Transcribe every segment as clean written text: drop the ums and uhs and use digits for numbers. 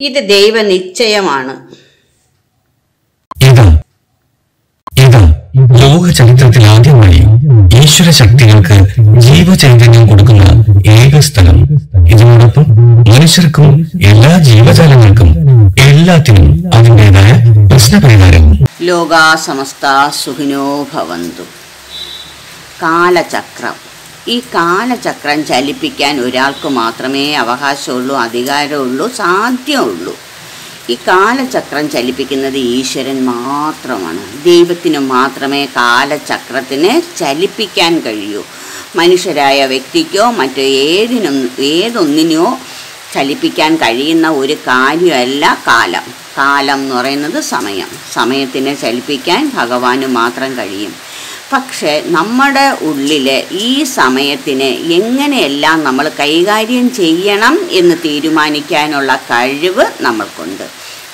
ഇത് ദൈവനിശ്ചയമാണ്. ലോക ചരിത്രത്തിൽ ആദ്യമായി ഈശ്വര ശക്തികൾക്ക് ജീവചൈതന്യം കൊടുക്കുന്ന ഏക സ്ഥലം. ഇതിനോടൊപ്പം മനുഷ്യർക്കും എല്ലാ ജീവജാലങ്ങൾക്കും എല്ലാത്തിനും അതിൻ്റെതായ പ്രശ്നപരിഹാരവും. ലോകാ സമസ്താ സുഖിനോ ഭവന്തു. കാലചക്രം. ഈ കാലചക്രം ചലിപ്പിക്കാൻ ഒരാൾക്ക് മാത്രമേ അവകാശമുള്ളൂ, അധികാരമുള്ളൂ, സാധ്യമുള്ളൂ. ഈ കാലചക്രം ചലിപ്പിക്കുന്നത് ഈശ്വരൻ മാത്രമാണ്. ദൈവത്തിന് മാത്രമേ കാലചക്രത്തിനെ ചലിപ്പിക്കാൻ കഴിയൂ. മനുഷ്യരായ വ്യക്തിക്കോ മറ്റോ ഏതൊന്നിനോ ചലിപ്പിക്കാൻ കഴിയുന്ന ഒരു കാര്യമല്ല കാലം. കാലം എന്ന് പറയുന്നത് സമയത്തിനെ ചലിപ്പിക്കാൻ ഭഗവാന് മാത്രം കഴിയും. പക്ഷേ നമ്മുടെ ഉള്ളിൽ ഈ സമയത്തിനെ എങ്ങനെയെല്ലാം നമ്മൾ കൈകാര്യം ചെയ്യണം എന്ന് തീരുമാനിക്കാനുള്ള കഴിവ് നമ്മൾക്കുണ്ട്.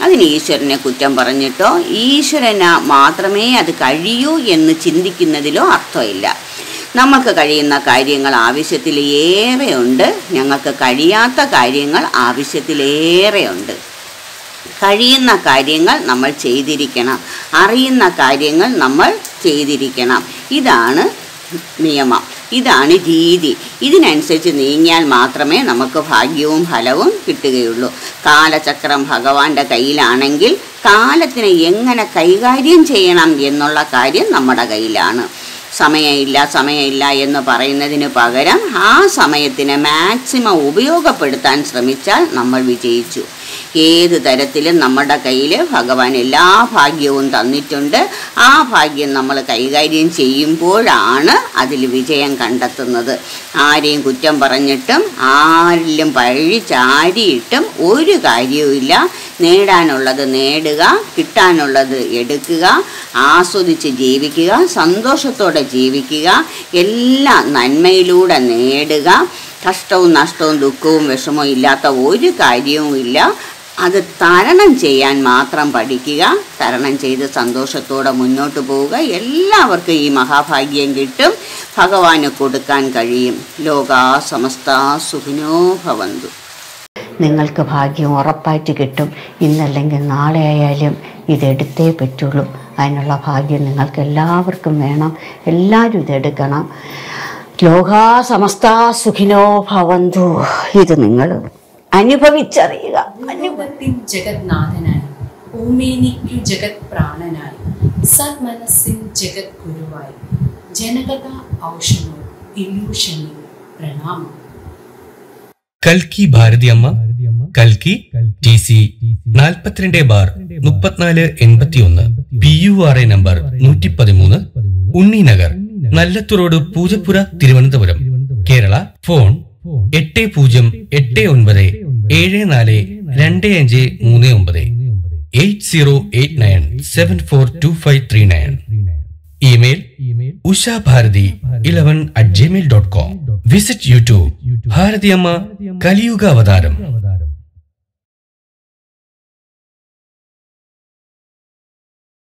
അതിന് ഈശ്വരനെ കുറ്റം പറഞ്ഞിട്ടോ ഈശ്വരന് മാത്രമേ അത് കഴിയൂ എന്ന് ചിന്തിക്കുന്നതിലോ അർത്ഥമില്ല. നമ്മൾക്ക് കഴിയുന്ന കാര്യങ്ങൾ ആവശ്യത്തിലേറെയുണ്ട്, ഞങ്ങൾക്ക് കഴിയാത്ത കാര്യങ്ങൾ ആവശ്യത്തിലേറെയുണ്ട്. കഴിയുന്ന കാര്യങ്ങൾ നമ്മൾ ചെയ്തിരിക്കണം, അറിയുന്ന കാര്യങ്ങൾ നമ്മൾ ചെയ്തിരിക്കണം. ഇതാണ് നിയമം, ഇതാണ് രീതി. ഇതിനനുസരിച്ച് നീങ്ങിയാൽ മാത്രമേ നമുക്ക് ഭാഗ്യവും ഫലവും കിട്ടുകയുള്ളൂ. കാലചക്രം ഭഗവാന്റെ കയ്യിലാണെങ്കിൽ കാലത്തിനെ എങ്ങനെ കൈകാര്യം ചെയ്യണം എന്നുള്ള കാര്യം നമ്മുടെ കയ്യിലാണ്. സമയമില്ല എന്ന് പറയുന്നതിന് പകരം ആ സമയത്തിനെ മാക്സിമം ഉപയോഗപ്പെടുത്താൻ ശ്രമിച്ചാൽ നമ്മൾ വിജയിച്ചു. ഏത് തരത്തിലും നമ്മുടെ കയ്യിൽ ഭഗവാൻ എല്ലാ ഭാഗ്യവും തന്നിട്ടുണ്ട്. ആ ഭാഗ്യം നമ്മൾ കൈകാര്യം ചെയ്യുമ്പോഴാണ് അതിൽ വിജയം കണ്ടെത്തുന്നത്. ആരെയും കുറ്റം പറഞ്ഞിട്ടും ആരിലും പഴി ചാരിയിട്ടും ഒരു കാര്യവുമില്ല. നേടാനുള്ളത് നേടുക, കിട്ടാനുള്ളത് എടുക്കുക, ആസ്വദിച്ച് ജീവിക്കുക, സന്തോഷത്തോടെ ജീവിക്കുക, എല്ലാം നന്മയിലൂടെ നേടുക. കഷ്ടവും നഷ്ടവും ദുഃഖവും വിഷമവും ഇല്ലാത്ത ഒരു കാര്യവും ഇല്ല. അത് തരണം ചെയ്യാൻ മാത്രം പഠിക്കുക. തരണം ചെയ്ത് സന്തോഷത്തോടെ മുന്നോട്ട് പോവുക. എല്ലാവർക്കും ഈ മഹാഭാഗ്യം കിട്ടും, ഭഗവാന് കൊടുക്കാൻ കഴിയും. ലോകാ സമസ്താ സുഖിനോ ഭവന്തു. നിങ്ങൾക്ക് ഭാഗ്യം ഉറപ്പായിട്ട് കിട്ടും. ഇന്നല്ലെങ്കിൽ നാളെ ആയാലും ഇതെടുത്തേ പറ്റുള്ളൂ. അതിനുള്ള ഭാഗ്യം നിങ്ങൾക്ക് എല്ലാവർക്കും വേണം. എല്ലാവരും ഇതെടുക്കണം. ലോകാ സമസ്താ സുഖിനോ ഭവന്തു. ഇത് നിങ്ങൾ അനുഭവിച്ചറിയുക. അനുഭവത്തിൻ ജഗന്നാഥനായി, ഓമേനിക്കു ജഗത് പ്രാണനായി, സന്മനസ്സിൻ ജഗത് ഗുരുവായി, ജനകഥ ഔഷധോ ഇല്യൂഷനി പ്രണാമം. കൽക്കി ഭാരതിയമ്മ, കൽക്കി TC 42/3481, PURA നമ്പർ 113, ഉണ്ണിനഗർ, നല്ലത്തുറോഡ്, Poojappura, Thiruvananthapuram, Kerala. Phone 8089742539, 8089742539. Email ushabharati11@gmail.com. Visit YouTube Bharathiyamma കലിയുഗ അവതാരം.